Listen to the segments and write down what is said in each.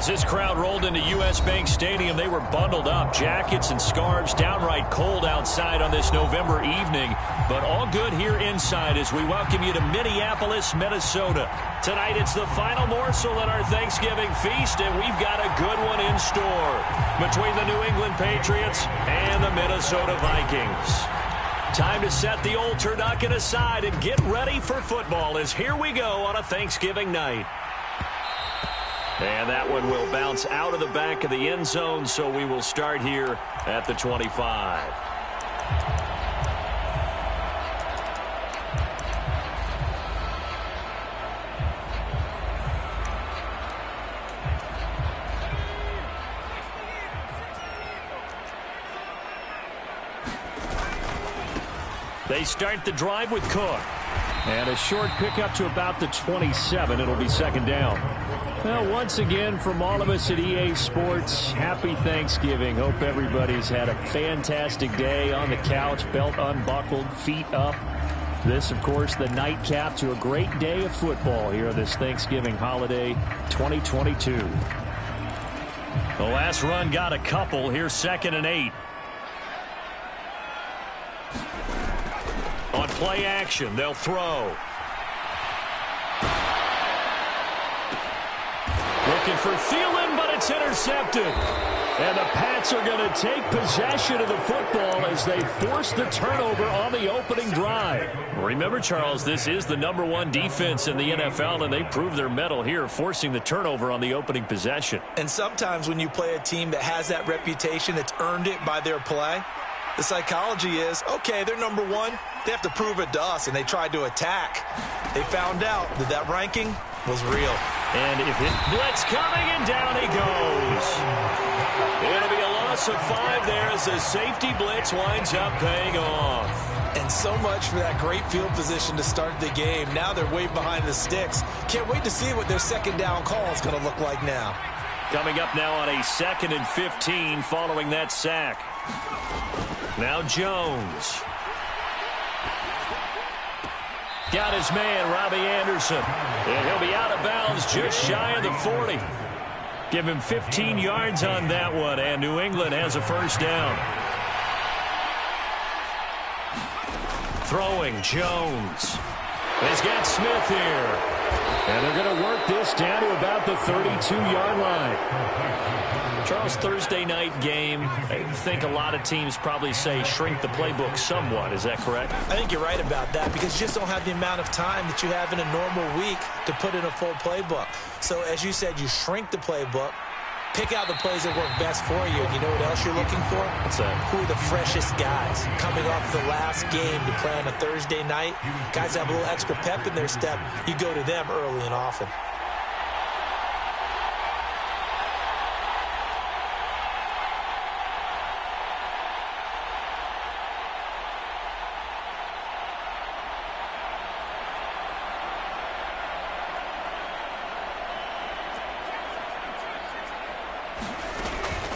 As this crowd rolled into U.S. Bank Stadium, they were bundled up, jackets and scarves, downright cold outside on this November evening, but all good here inside as we welcome you to Minneapolis, Minnesota. Tonight it's the final morsel in our Thanksgiving feast, and we've got a good one in store between the New England Patriots and the Minnesota Vikings. Time to set the old turducken aside and get ready for football as here we go on a Thanksgiving night. And that one will bounce out of the back of the end zone, so we will start here at the 25. They start the drive with Cook. And a short pickup to about the 27. It'll be second down. Well, once again, from all of us at EA Sports, happy Thanksgiving. Hope everybody's had a fantastic day on the couch, belt unbuckled, feet up. This, of course, the nightcap to a great day of football here on this Thanksgiving holiday 2022. The last run got a couple. Here's 2nd and 8. On play action, they'll throw. Looking for Thielen, but it's intercepted. And the Pats are going to take possession of the football as they force the turnover on the opening drive. Remember, Charles, this is the #1 defense in the NFL, and they prove their mettle here, forcing the turnover on the opening possession. And sometimes when you play a team that has that reputation, that's earned it by their play, the psychology is, okay, they're #1. They have to prove it to us, and they tried to attack. They found out that that ranking was real. And if it blitz coming, and down he goes. It'll be a loss of 5 there as the safety blitz winds up paying off. And so much for that great field position to start the game. Now they're way behind the sticks. Can't wait to see what their second down call is going to look like now. Coming up now on a 2nd and 15 following that sack. Now Jones. Got his man, Robbie Anderson. And he'll be out of bounds just shy of the 40. Give him 15 yards on that one, and New England has a first down. Throwing, Jones. He's got Smith here. And they're going to work this down to about the 32-yard line. Charles, Thursday night game, I think a lot of teams probably say shrink the playbook somewhat. Is that correct? I think you're right about that because you just don't have the amount of time that you have in a normal week to put in a full playbook. So, as you said, you shrink the playbook, pick out the plays that work best for you. And you know what else you're looking for? What's that? Who are the freshest guys coming off the last game to play on a Thursday night? Guys have a little extra pep in their step. You go to them early and often.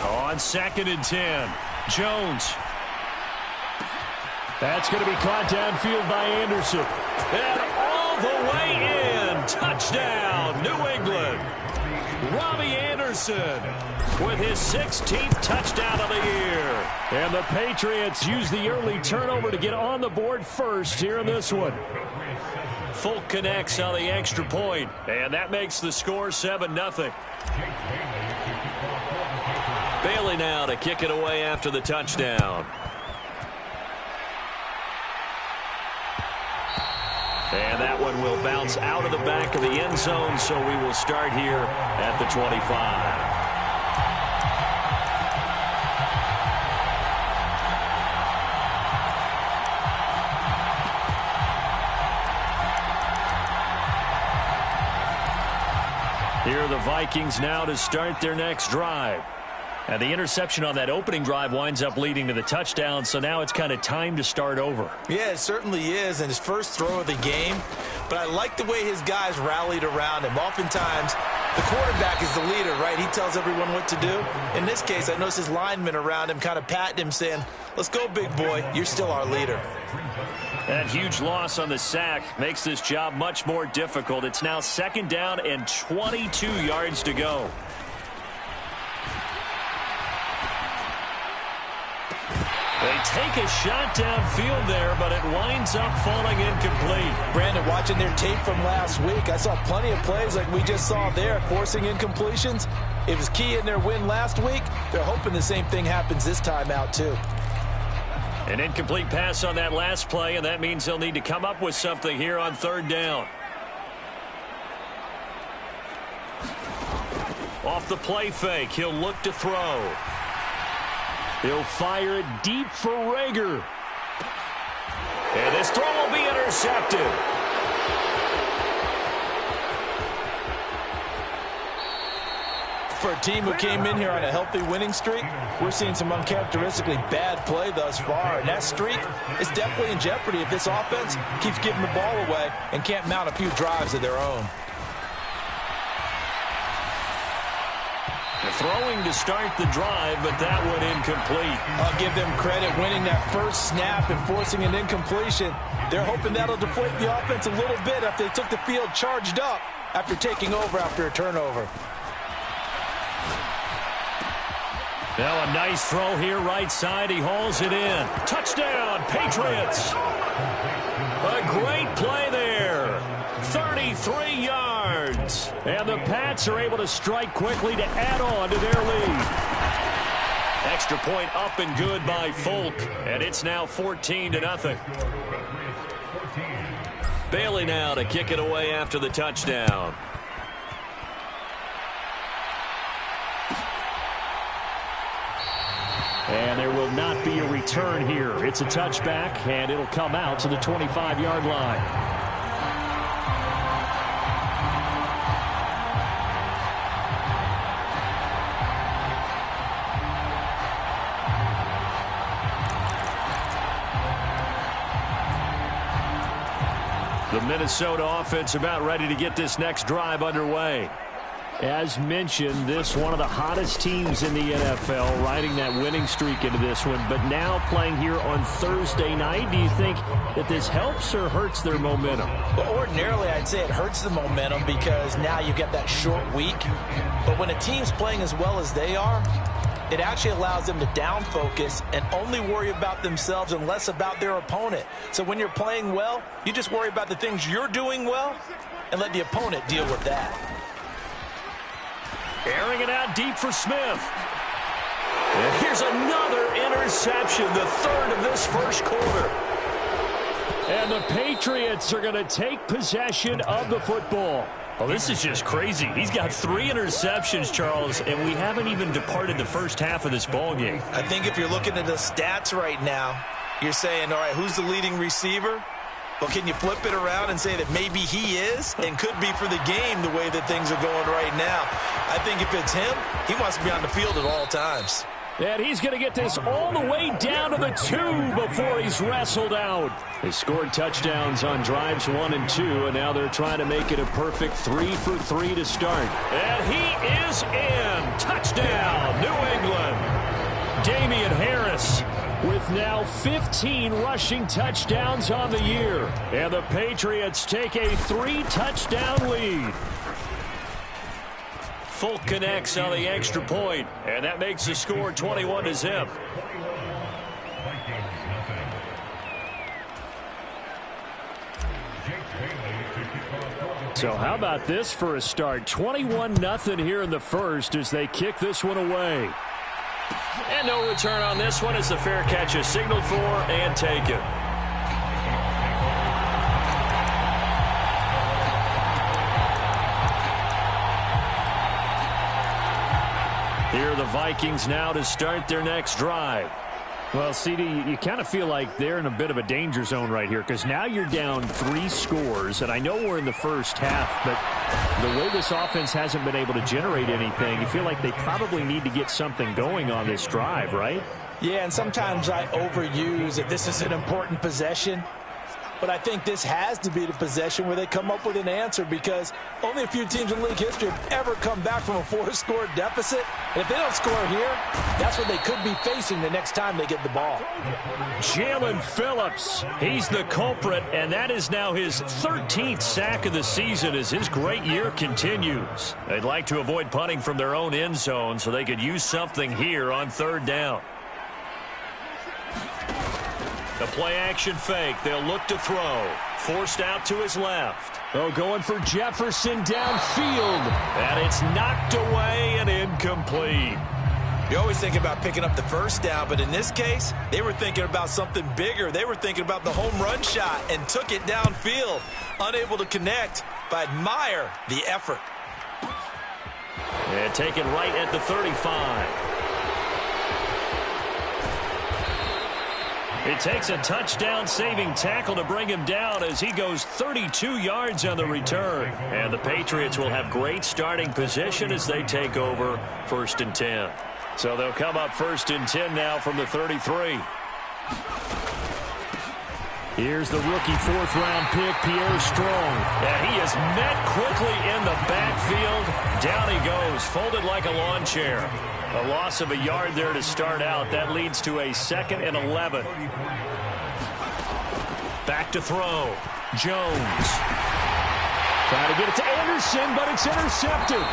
On 2nd and 10, Jones. That's going to be caught downfield by Anderson. And all the way in. Touchdown, New England. Robbie Anderson with his 16th touchdown of the year. And the Patriots use the early turnover to get on the board first here in this one. Folk connects on the extra point, and that makes the score 7-0. Bailey now to kick it away after the touchdown. And that one will bounce out of the back of the end zone, so we will start here at the 25. Here are the Vikings now to start their next drive. And the interception on that opening drive winds up leading to the touchdown, so now it's kind of time to start over. Yeah, it certainly is, and his first throw of the game. But I like the way his guys rallied around him. Oftentimes, the quarterback is the leader, right? He tells everyone what to do. In this case, I noticed his linemen around him kind of patting him, saying, let's go, big boy. You're still our leader. That huge loss on the sack makes this job much more difficult. It's now 2nd down and 22 yards to go. They take a shot downfield there, but it winds up falling incomplete. Brandon, watching their tape from last week, I saw plenty of plays like we just saw there, forcing incompletions. It was key in their win last week. They're hoping the same thing happens this time out, too. An incomplete pass on that last play, and that means they'll need to come up with something here on third down. Off the play fake, he'll look to throw. He'll fire it deep for Regs. And this throw will be intercepted. For a team who came in here on a healthy winning streak, we're seeing some uncharacteristically bad play thus far. And that streak is definitely in jeopardy if this offense keeps giving the ball away and can't mount a few drives of their own. Throwing to start the drive, but that one incomplete. I'll give them credit winning that first snap and forcing an incompletion. They're hoping that'll deflate the offense a little bit after they took the field charged up after taking over after a turnover. Now a nice throw here right side. He hauls it in. Touchdown, Patriots. A great play there. 33 yards. And the Pats are able to strike quickly to add on to their lead. Extra point up and good by Folk. And it's now 14-0. Bailey now to kick it away after the touchdown. And there will not be a return here. It's a touchback, and it'll come out to the 25-yard line. The Minnesota offense about ready to get this next drive underway. As mentioned, this one of the hottest teams in the NFL, riding that winning streak into this one, but now playing here on Thursday night. Do you think that this helps or hurts their momentum? Well, ordinarily, I'd say it hurts the momentum because now you get that short week. But when a team's playing as well as they are, it actually allows them to down focus and only worry about themselves and less about their opponent. So when you're playing well, you just worry about the things you're doing well and let the opponent deal with that. Airing it out deep for Smith. And here's another interception, the third of this first quarter. And the Patriots are going to take possession of the football. Oh, this is just crazy. He's got 3 interceptions, Charles, and we haven't even departed the first half of this ball game. I think if you're looking at the stats right now, you're saying, all right, who's the leading receiver? Well, can you flip it around and say that maybe he is and could be for the game the way that things are going right now? I think if it's him, he wants to be on the field at all times. And he's going to get this all the way down to the 2 before he's wrestled out. They scored touchdowns on drives 1 and 2, and now they're trying to make it a perfect 3 for 3 to start. And he is in. Touchdown, New England. Damian Harris with now 15 rushing touchdowns on the year. And the Patriots take a 3-touchdown lead. Folk connects on the extra point, and that makes the score 21-0. So how about this for a start? 21-0 here in the first as they kick this one away. And no return on this one as the fair catch is signaled for and taken. Here are the Vikings now to start their next drive. Well, CD, you kind of feel like they're in a bit of a danger zone right here because now you're down 3 scores, and I know we're in the first half, but the way this offense hasn't been able to generate anything, you feel like they probably need to get something going on this drive, right? Yeah, and sometimes I overuse that this is an important possession. But I think this has to be the possession where they come up with an answer because only a few teams in league history have ever come back from a 4-score deficit. And if they don't score here, that's what they could be facing the next time they get the ball. Jalen Phillips, he's the culprit, and that is now his 13th sack of the season as his great year continues. They'd like to avoid punting from their own end zone so they could use something here on third down. The play-action fake. They'll look to throw. Forced out to his left. Oh, going for Jefferson downfield. And it's knocked away and incomplete. You always think about picking up the first down, but in this case, they were thinking about something bigger. They were thinking about the home run shot and took it downfield. Unable to connect, but admire the effort. And taken right at the 35. It takes a touchdown-saving tackle to bring him down as he goes 32 yards on the return. And the Patriots will have great starting position as they take over 1st and 10. So they'll come up 1st and 10 now from the 33. Here's the rookie 4th-round pick, Pierre Strong. And he is met quickly in the backfield. Down he goes, folded like a lawn chair. A loss of a yard there to start out. That leads to a 2nd and 11. Back to throw. Jones. Trying to get it to Anderson, but it's intercepted.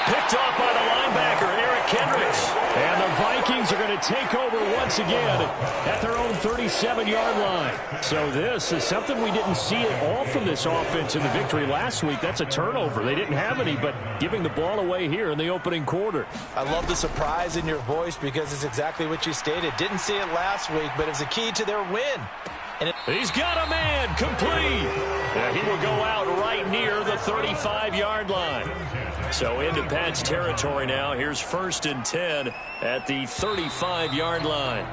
Picked off by the linebacker, Eric Kendricks. And the Vikings are going to take over once again at their own 37-yard line. So this is something we didn't see at all from this offense in the victory last week. That's a turnover. They didn't have any, but giving the ball away here in the opening quarter. I love the surprise in your voice because it's exactly what you stated. Didn't see it last week, but it's a key to their win. And he's got a man complete. And he will go out right near the 35-yard line. So into Pat's territory now. Here's 1st and 10 at the 35-yard line.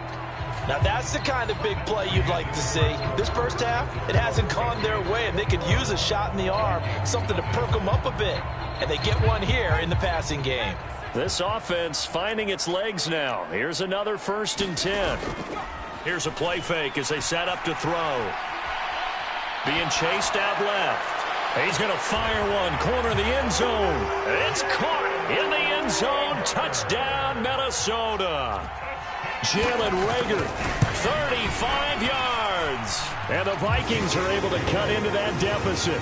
Now that's the kind of big play you'd like to see. This first half, it hasn't gone their way, and they could use a shot in the arm, something to perk them up a bit. And they get one here in the passing game. This offense finding its legs now. Here's another 1st and 10. Here's a play fake as they set up to throw. Being chased out left. He's going to fire one, corner of the end zone. It's caught in the end zone. Touchdown, Minnesota. Jalen Reagor, 35 yards. And the Vikings are able to cut into that deficit.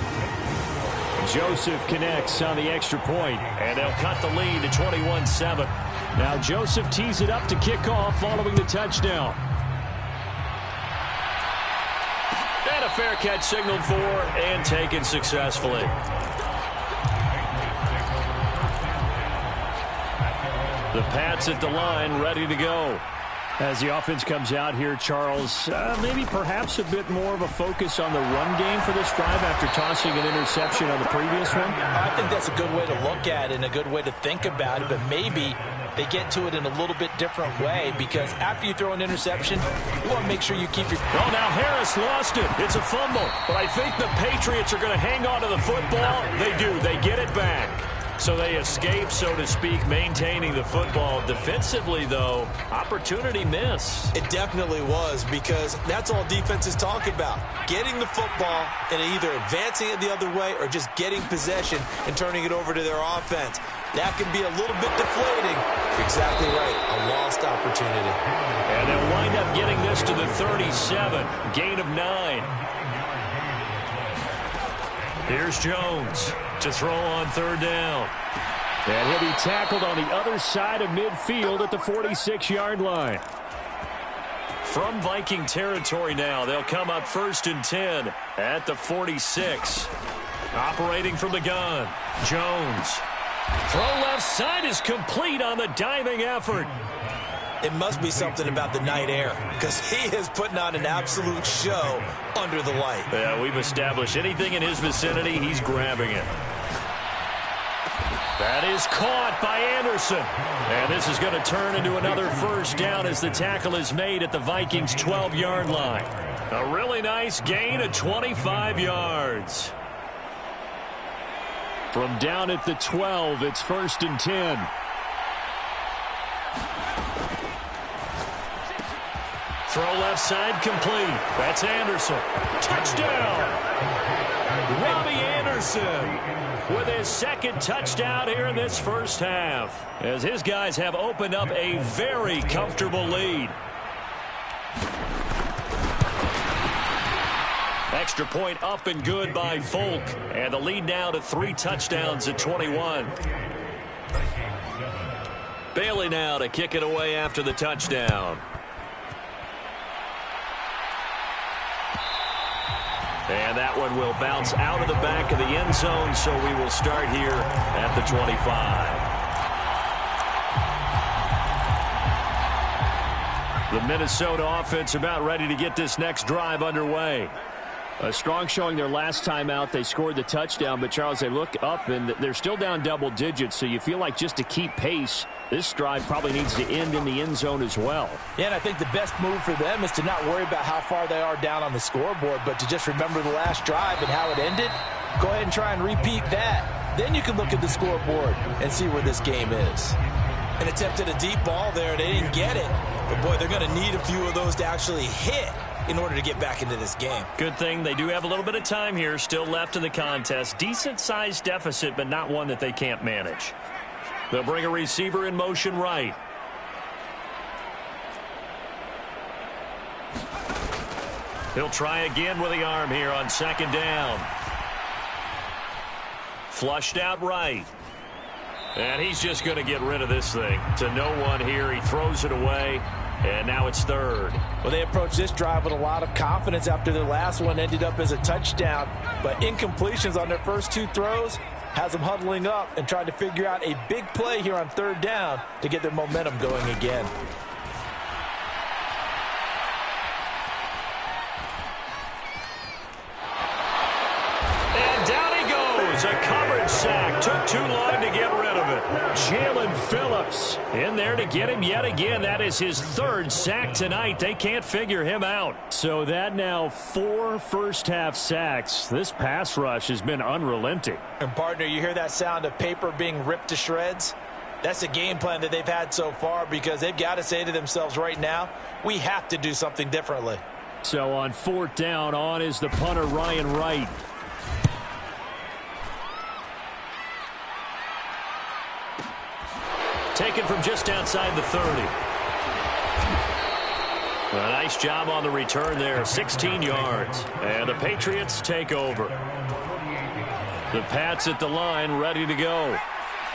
Joseph connects on the extra point, and they'll cut the lead to 21-7. Now Joseph tees it up to kick off following the touchdown. And a fair catch signaled for and taken successfully. The Pats at the line, ready to go. As the offense comes out here, Charles, maybe perhaps a bit more of a focus on the run game for this drive after tossing an interception on the previous one? I think that's a good way to look at it and a good way to think about it, but maybe they get to it in a little bit different way because after you throw an interception, you want to make sure you keep your... Oh, now Harris lost it. It's a fumble. But I think the Patriots are going to hang on to the football. They do. They get it back. So they escape, so to speak, maintaining the football. Defensively, though, opportunity miss. It definitely was because that's all defenses talk about. Getting the football and either advancing it the other way or just getting possession and turning it over to their offense. That can be a little bit deflating. You're exactly right. A lost opportunity. And they'll wind up getting this to the 37. Gain of 9. Here's Jones to throw on 3rd down. And he'll be tackled on the other side of midfield at the 46-yard line. From Viking territory now, they'll come up 1st and 10 at the 46. Operating from the gun, Jones. Throw left side is complete on the diving effort. It must be something about the night air because he is putting on an absolute show under the light. Yeah, we've established anything in his vicinity, he's grabbing it. That is caught by Anderson. And this is going to turn into another 1st down as the tackle is made at the Vikings' 12-yard line. A really nice gain of 25 yards. From down at the 12, it's 1st and 10. Throw left side complete. That's Anderson. Touchdown! Robbie Anderson with his 2nd touchdown here in this first half. As his guys have opened up a very comfortable lead. Extra point up and good by Folk. And the lead now to 3 touchdowns at 21. Bailey now to kick it away after the touchdown. And that one will bounce out of the back of the end zone, so we will start here at the 25. The Minnesota offense about ready to get this next drive underway. A strong showing their last time out. They scored the touchdown, but, Charles, they look up, and they're still down double digits, so you feel like just to keep pace, this drive probably needs to end in the end zone as well. Yeah, and I think the best move for them is to not worry about how far they are down on the scoreboard, but to just remember the last drive and how it ended. Go ahead and try and repeat that. Then you can look at the scoreboard and see where this game is. An attempt at a deep ball there. They didn't get it. But, boy, they're going to need a few of those to actually hit in order to get back into this game. Good thing they do have a little bit of time here still left in the contest. Decent-sized deficit, but not one that they can't manage. They'll bring a receiver in motion right. He'll try again with the arm here on second down. Flushed out right. And he's just going to get rid of this thing. To no one here. He throws it away. And now it's third. Well, they approached this drive with a lot of confidence after their last one ended up as a touchdown. But incompletions on their first two throws has them huddling up and trying to figure out a big play here on third down to get their momentum going again. And down he goes. A coverage sack. Took too long to get rid of it. Jalen Phillips in there to get him yet again. That is his third sack tonight. They can't figure him out. So that now 4 first-half sacks. This pass rush has been unrelenting. And, partner, you hear that sound of paper being ripped to shreds? That's the game plan that they've had so far because they've got to say to themselves right now, we have to do something differently. So on fourth down, on is the punter, Ryan Wright. Taken from just outside the 30. A nice job on the return there, 16 yards. And the Patriots take over. The Pats at the line, ready to go.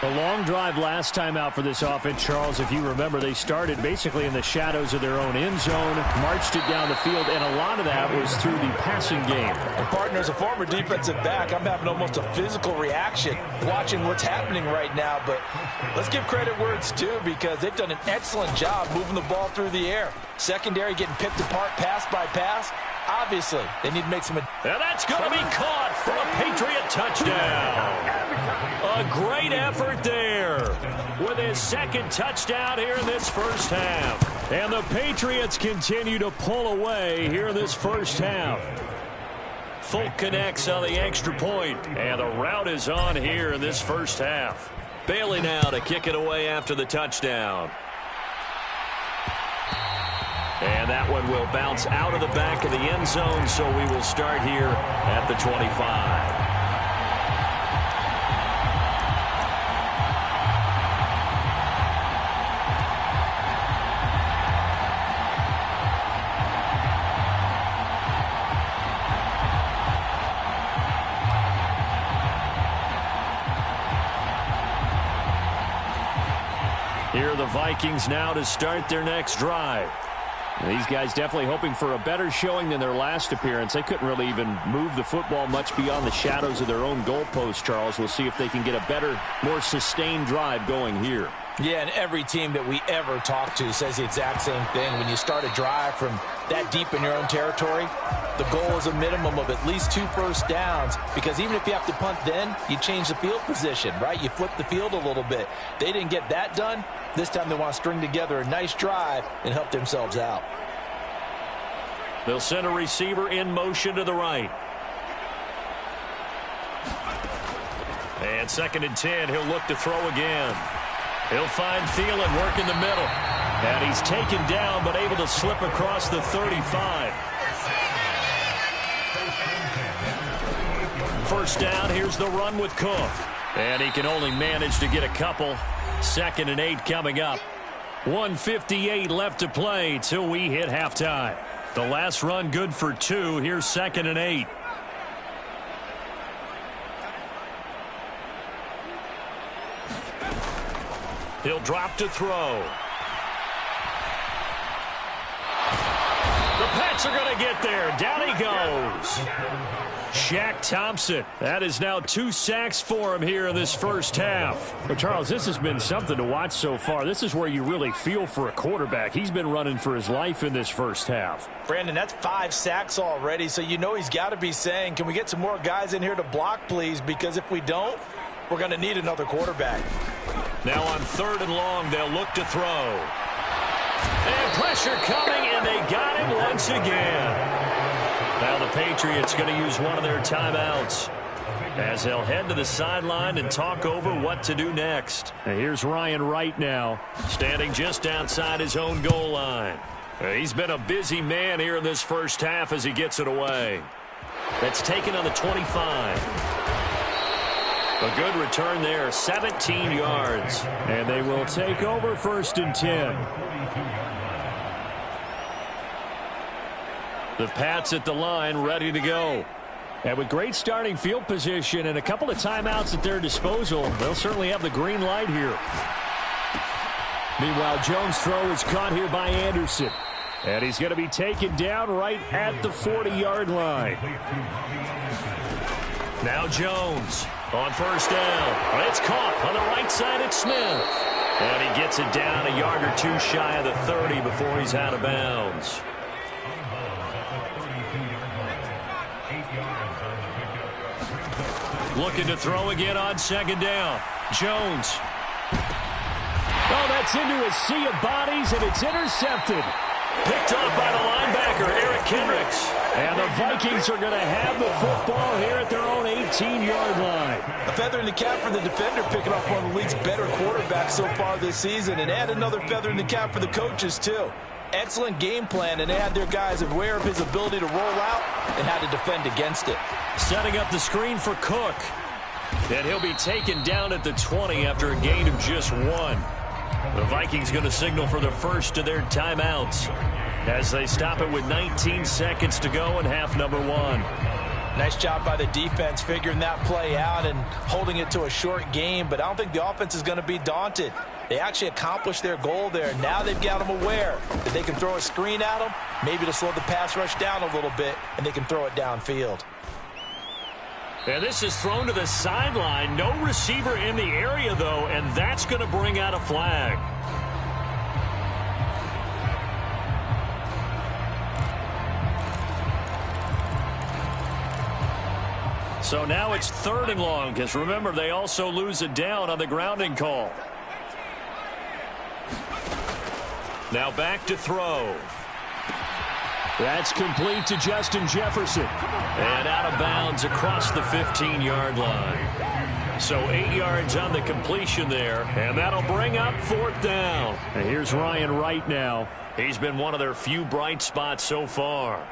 A long drive last time out for this offense, Charles. If you remember, they started basically in the shadows of their own end zone, marched it down the field, and a lot of that was through the passing game. And, partner, as a former defensive back, I'm having almost a physical reaction watching what's happening right now. But let's give credit where it's due because they've done an excellent job moving the ball through the air. Secondary getting picked apart pass by pass. Obviously, they need to make some... And that's going to be caught for a Patriot touchdown. A great effort there with his second touchdown here in this first half. And the Patriots continue to pull away here in this first half. Folk connects on the extra point, and the route is on here in this first half. Bailey now to kick it away after the touchdown. And that one will bounce out of the back of the end zone, so we will start here at the 25. Here are the Vikings now to start their next drive. These guys definitely hoping for a better showing than their last appearance. They couldn't really even move the football much beyond the shadows of their own goalpost, Charles. We'll see if they can get a better, more sustained drive going here. Yeah, and every team that we ever talk to says the exact same thing. When you start a drive from that deep in your own territory, the goal is a minimum of at least 2 first downs because even if you have to punt then, you change the field position, right? You flip the field a little bit. They didn't get that done. This time they want to string together a nice drive and help themselves out. They'll send a receiver in motion to the right. And 2nd and 10, he'll look to throw again. He'll find Thielen work in the middle. And he's taken down but able to slip across the 35. First down, here's the run with Cook. And he can only manage to get a couple. 2nd and 8 coming up. 1:58 left to play till we hit halftime. The last run good for 2. Here's 2nd and 8. He'll drop to throw. The Pats are going to get there. Down he goes. Shaq Thompson. That is now 2 sacks for him here in this first half. But, Charles, this has been something to watch so far. This is where you really feel for a quarterback. He's been running for his life in this first half. Brandon, that's 5 sacks already, so you know he's got to be saying, can we get some more guys in here to block, please? Because if we don't, we're going to need another quarterback. Now on 3rd and long, they'll look to throw. And pressure coming, and they got him once again. Now the Patriots going to use one of their timeouts as they'll head to the sideline and talk over what to do next. And here's Ryan Wright now, standing just outside his own goal line. He's been a busy man here in this first half as he gets it away. That's taken on the 25. A good return there, 17 yards. And they will take over 1st and 10. The Pats at the line, ready to go. And with great starting field position and a couple of timeouts at their disposal, they'll certainly have the green light here. Meanwhile, Jones' throw is caught here by Anderson. And he's going to be taken down right at the 40-yard line. Now Jones on 1st down. It's caught on the right side at Smith. And he gets it down a yard or 2 shy of the 30 before he's out of bounds. Looking to throw again on 2nd down. Jones. Oh, that's into a sea of bodies, and it's intercepted. Picked up by the linebacker, Eric Kendricks. And the Vikings are going to have the football here at their own 18-yard line. A feather in the cap for the defender, picking up one of the league's better quarterbacks so far this season. And add another feather in the cap for the coaches, too. Excellent game plan, and they had their guys aware of his ability to roll out and how to defend against it. Setting up the screen for Cook. And he'll be taken down at the 20 after a gain of just 1. The Vikings going to signal for the first of their timeouts as they stop it with 19 seconds to go in half number 1. Nice job by the defense figuring that play out and holding it to a short game, but I don't think the offense is going to be daunted. They actually accomplished their goal there. Now they've got them aware that they can throw a screen at them, maybe to slow the pass rush down a little bit, and they can throw it downfield. And this is thrown to the sideline. No receiver in the area, though, and that's going to bring out a flag. So now it's 3rd and long, because remember, they also lose it down on the grounding call. Now back to throw. That's complete to Justin Jefferson. And out of bounds across the 15-yard line. So 8 yards on the completion there, and that'll bring up 4th down. And here's Ryan Wright now. He's been one of their few bright spots so far.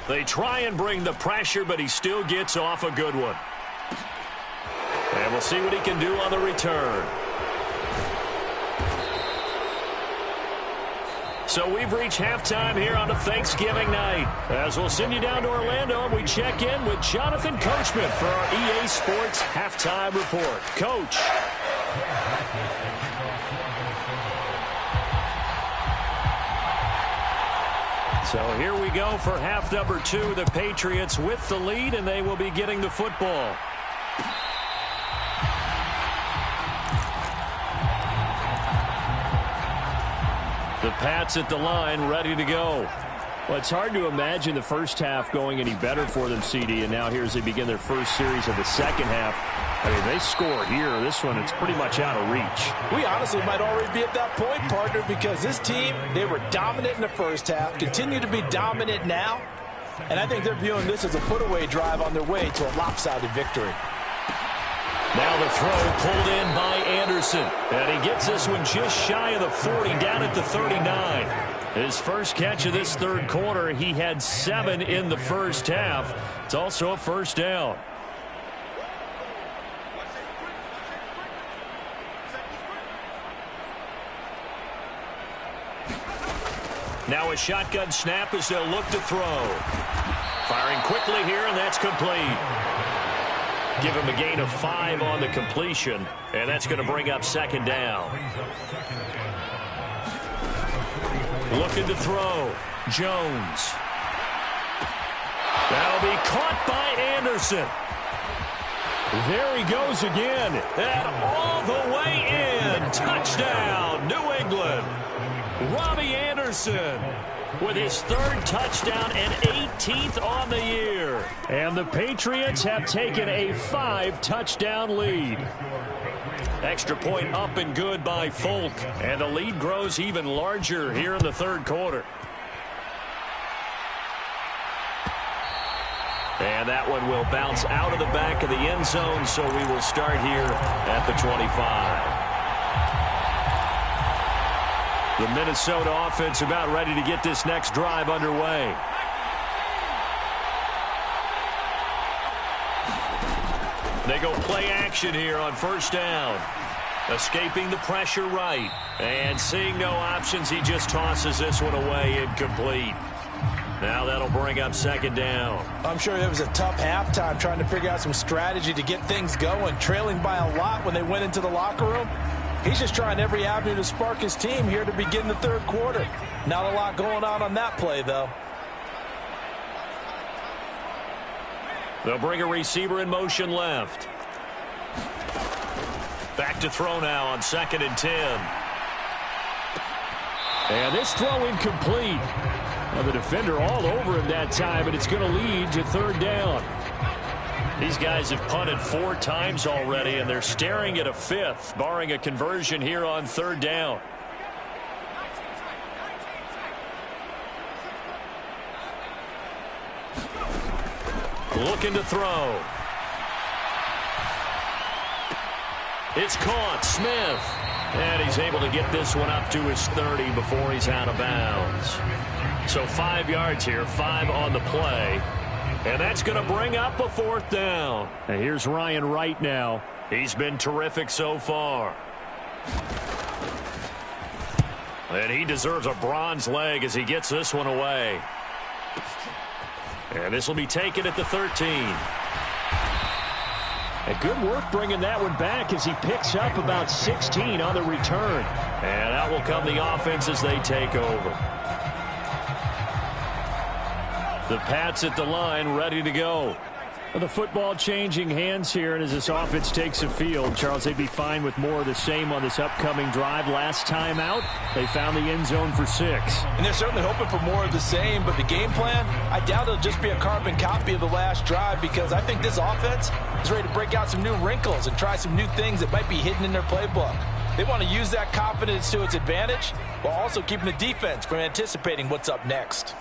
They try and bring the pressure, but he still gets off a good one. And we'll see what he can do on the return. So we've reached halftime here on a Thanksgiving night. As we'll send you down to Orlando, we check in with Jonathan Coachman for our EA Sports Halftime Report. Coach. So here we go for half number 2. The Patriots with the lead, and they will be getting the football. The Pats at the line, ready to go. Well, it's hard to imagine the first half going any better for them, CD, and now here as they begin their first series of the second half. I mean, they score here. This one, it's pretty much out of reach. We honestly might already be at that point, partner, because this team, they were dominant in the first half, continue to be dominant now, and I think they're viewing this as a put-away drive on their way to a lopsided victory. Now the throw pulled in by Anderson. And he gets this one just shy of the 40, down at the 39. His first catch of this third quarter, he had 7 in the first half. It's also a first down. Now a shotgun snap as they'll look to throw. Firing quickly here, and that's complete. Give him a gain of 5 on the completion, and that's going to bring up 2nd down. Looking to throw. Jones. That'll be caught by Anderson. There he goes again. And all the way in. Touchdown, New England. Robbie Anderson with his third touchdown and 18th on the year. And the Patriots have taken a 5-touchdown lead. Extra point up and good by Folk. And the lead grows even larger here in the third quarter. And that one will bounce out of the back of the end zone, so we will start here at the 25. The Minnesota offense about ready to get this next drive underway. They go play action here on first down. Escaping the pressure right. And seeing no options, he just tosses this one away incomplete. Now that'll bring up second down. I'm sure it was a tough halftime trying to figure out some strategy to get things going. Trailing by a lot when they went into the locker room. He's just trying every avenue to spark his team here to begin the third quarter. Not a lot going on that play, though. They'll bring a receiver in motion left. Back to throw now on 2nd and 10. And this throw incomplete. Well, the defender all over him that time, and it's going to lead to third down. These guys have punted 4 times already, and they're staring at a 5th, barring a conversion here on third down. Looking to throw. It's caught. Smith. And he's able to get this one up to his 30 before he's out of bounds. So 5 yards here, 5 on the play. And that's going to bring up a 4th down. And here's Ryan Wright now. He's been terrific so far. And he deserves a bronze leg as he gets this one away. And this will be taken at the 13. And good work bringing that one back as he picks up about 16 on the return. And out will come the offense as they take over. The Pats at the line, ready to go. Well, the football changing hands here, and as this offense takes the field, Charles, they'd be fine with more of the same on this upcoming drive. Last time out, they found the end zone for 6. And they're certainly hoping for more of the same, but the game plan, I doubt it'll just be a carbon copy of the last drive, because I think this offense is ready to break out some new wrinkles and try some new things that might be hidden in their playbook. They want to use that confidence to its advantage while also keeping the defense from anticipating what's up next.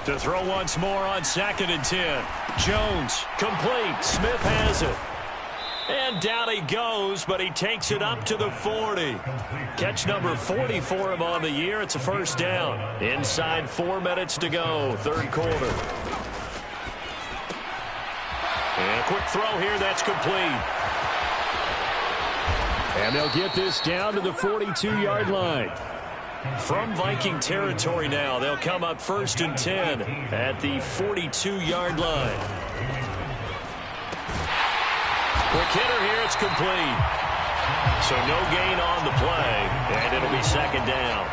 To throw once more on 2nd and 10. Jones, complete. Smith has it. And down he goes, but he takes it up to the 40. Catch number 40 for him on the year. It's a first down. Inside 4 minutes to go, third quarter. And a quick throw here, that's complete. And they'll get this down to the 42-yard line. From Viking territory now, they'll come up 1st and 10 at the 42-yard line. Quick hitter here, it's complete. So no gain on the play, and it'll be second down.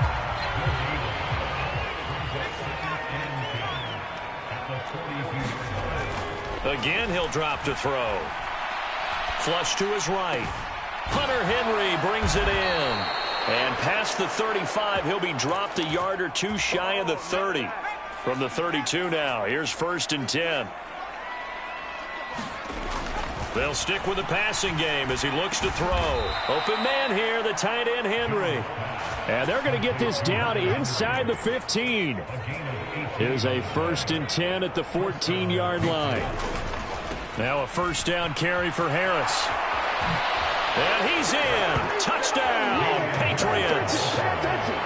Again, he'll drop to throw. Flush to his right. Hunter Henry brings it in. And past the 35, he'll be dropped a yard or 2 shy of the 30. From the 32 now, here's 1st and 10. They'll stick with the passing game as he looks to throw. Open man here, the tight end Henry. And they're going to get this down inside the 15. Here's a 1st and 10 at the 14-yard line. Now a first down carry for Harris. And he's in. Touchdown, Patriots.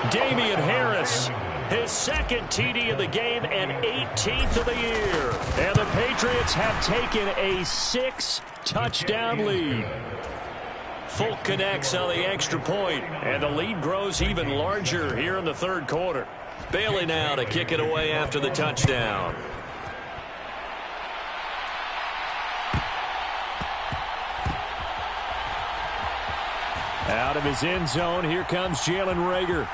Damian Harris, his 2nd TD of the game and 18th of the year. And the Patriots have taken a 6-touchdown lead. Folk connects on the extra point, and the lead grows even larger here in the third quarter. Bailey now to kick it away after the touchdown. Out of his end zone, here comes Jalen Reagor.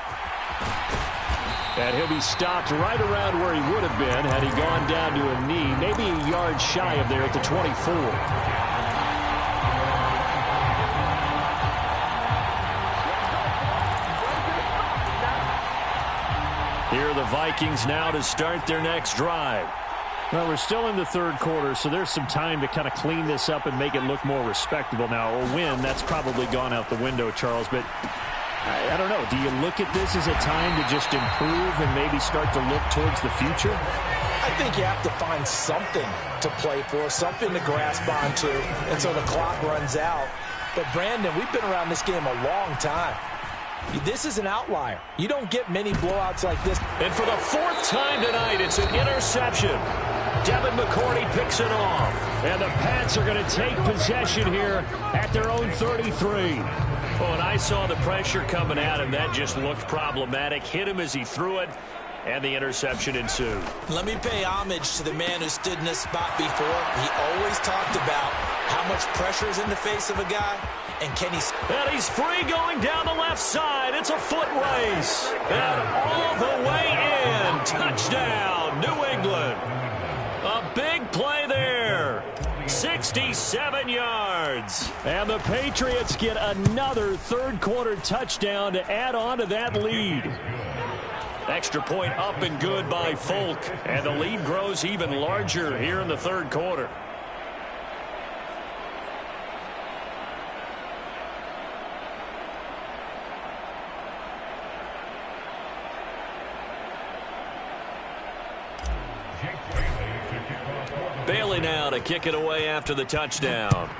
And he'll be stopped right around where he would have been had he gone down to a knee, maybe a yard shy of there at the 24. Here are the Vikings now to start their next drive. Well, we're still in the third quarter, so there's some time to kind of clean this up and make it look more respectable. Now, a win, that's probably gone out the window, Charles, but I don't know. Do you look at this as a time to just improve and maybe start to look towards the future? I think you have to find something to play for, something to grasp onto until the clock runs out. But, Brandon, we've been around this game a long time. This is an outlier. You don't get many blowouts like this. And for the fourth time tonight, it's an interception. Devin McCourty picks it off. And the Pats are going to take possession here at their own 33. Oh, and I saw the pressure coming at him. That just looked problematic. Hit him as he threw it, and the interception ensued. Let me pay homage to the man who stood in this spot before. He always talked about how much pressure is in the face of a guy, and can he... And he's free going down the left side. It's a foot race. And all the way in. Touchdown, New England. A big play there. 67 yards. And the Patriots get another third-quarter touchdown to add on to that lead. Extra point up and good by Folk. And the lead grows even larger here in the third quarter. Bailey now to kick it away after the touchdown.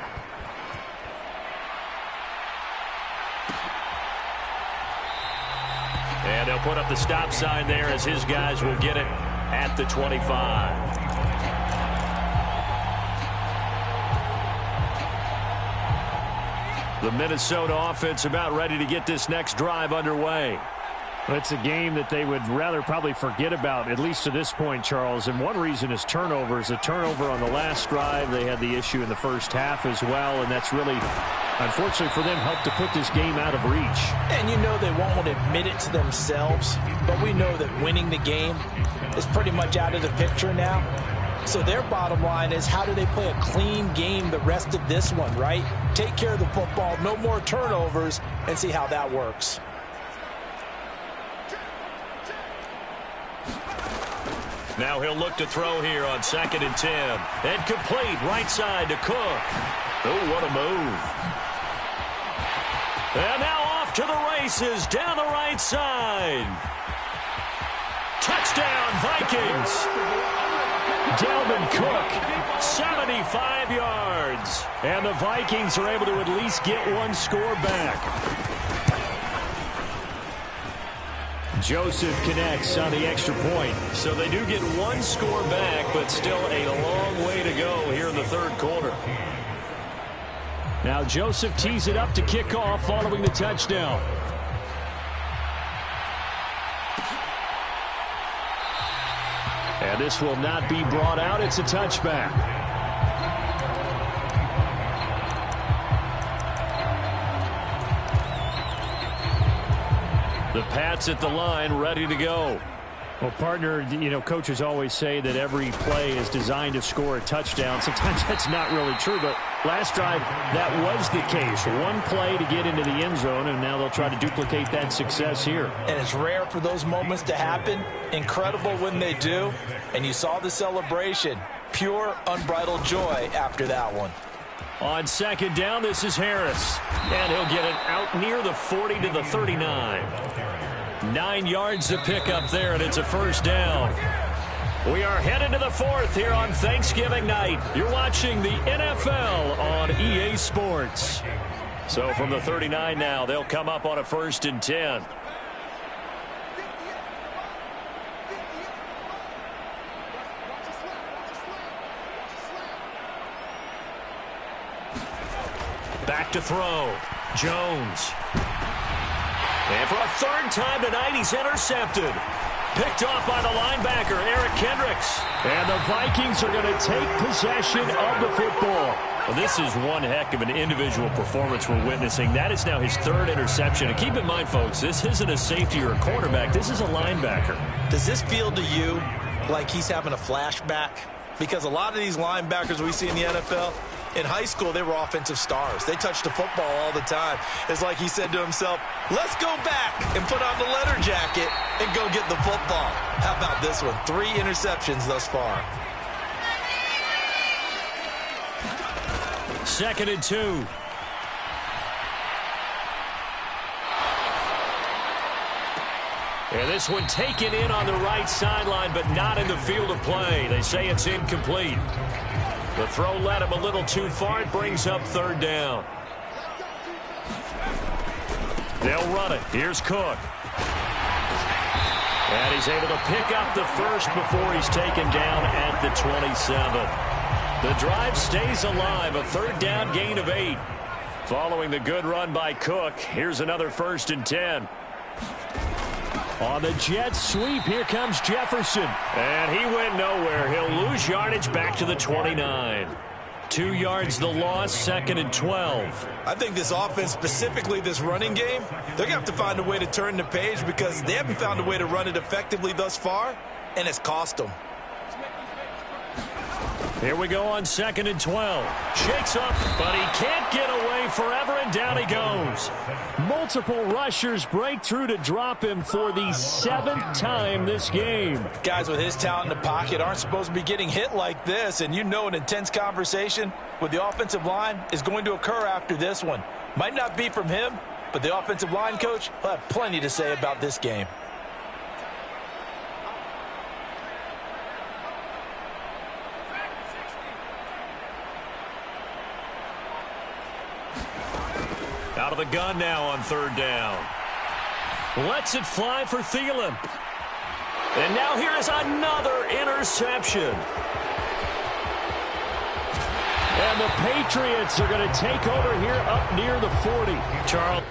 And they'll put up the stop sign there as his guys will get it at the 25. The Minnesota offense about ready to get this next drive underway. It's a game that they would rather probably forget about, at least to this point, Charles. And one reason is turnovers. A turnover on the last drive. They had the issue in the first half as well, and that's really, unfortunately for them, helped to put this game out of reach. And you know they won't admit it to themselves, but we know that winning the game is pretty much out of the picture now. So their bottom line is, how do they play a clean game the rest of this one, right? Take care of the football, no more turnovers, and see how that works. Now he'll look to throw here on 2nd and 10. And complete right side to Cook. Oh, what a move. And now off to the races down the right side. Touchdown, Vikings. Dalvin Cook, 75 yards. And the Vikings are able to at least get one score back. Joseph connects on the extra point. So they do get one score back, but still a long way to go here in the third quarter. Now Joseph tees it up to kick off following the touchdown. And this will not be brought out. It's a touchback. The Pats at the line, ready to go. Well, partner, you know, coaches always say that every play is designed to score a touchdown. Sometimes that's not really true, but last drive, that was the case. One play to get into the end zone, and now they'll try to duplicate that success here. And it's rare for those moments to happen. Incredible when they do. And you saw the celebration. Pure, unbridled joy after that one. On 2nd down, this is Harris. And he'll get it out near the 40 to the 39. 9 yards to pick up there, and it's a first down. We are headed to the fourth here on Thanksgiving night. You're watching the NFL on EA Sports. So from the 39 now, they'll come up on a 1st and 10. Back to throw. Jones. And for a third time tonight, he's intercepted. Picked off by the linebacker, Eric Kendricks. And the Vikings are going to take possession of the football. Well, this is one heck of an individual performance we're witnessing. That is now his third interception. And keep in mind, folks, this isn't a safety or a cornerback. This is a linebacker. Does this feel to you like he's having a flashback? Because a lot of these linebackers we see in the NFL, in high school, they were offensive stars. They touched the football all the time. It's like he said to himself, let's go back and put on the leather jacket and go get the football. How about this one? 3 interceptions thus far. 2nd and 2. And this one taken in on the right sideline, but not in the field of play. They say it's incomplete. The throw led him a little too far. It brings up 3rd down. They'll run it. Here's Cook. And he's able to pick up the first before he's taken down at the 27. The drive stays alive. A 3rd down gain of 8. Following the good run by Cook, here's another 1st and 10. On the jet sweep, here comes Jefferson. And he went nowhere. He'll lose yardage back to the 29. 2 yards the loss, 2nd and 12. I think this offense, specifically this running game, they're going to have to find a way to turn the page because they haven't found a way to run it effectively thus far, and it's cost them. Here we go on 2nd and 12. Shakes up, but he can't get away forever, and down he goes. Multiple rushers break through to drop him for the 7th time this game. Guys with his talent in the pocket aren't supposed to be getting hit like this, and you know an intense conversation with the offensive line is going to occur after this one. Might not be from him, but the offensive line coach will have plenty to say about this game. Out of the gun now on 3rd down. Lets it fly for Thielen. And now here is another interception. And the Patriots are going to take over here up near the 40. Charles.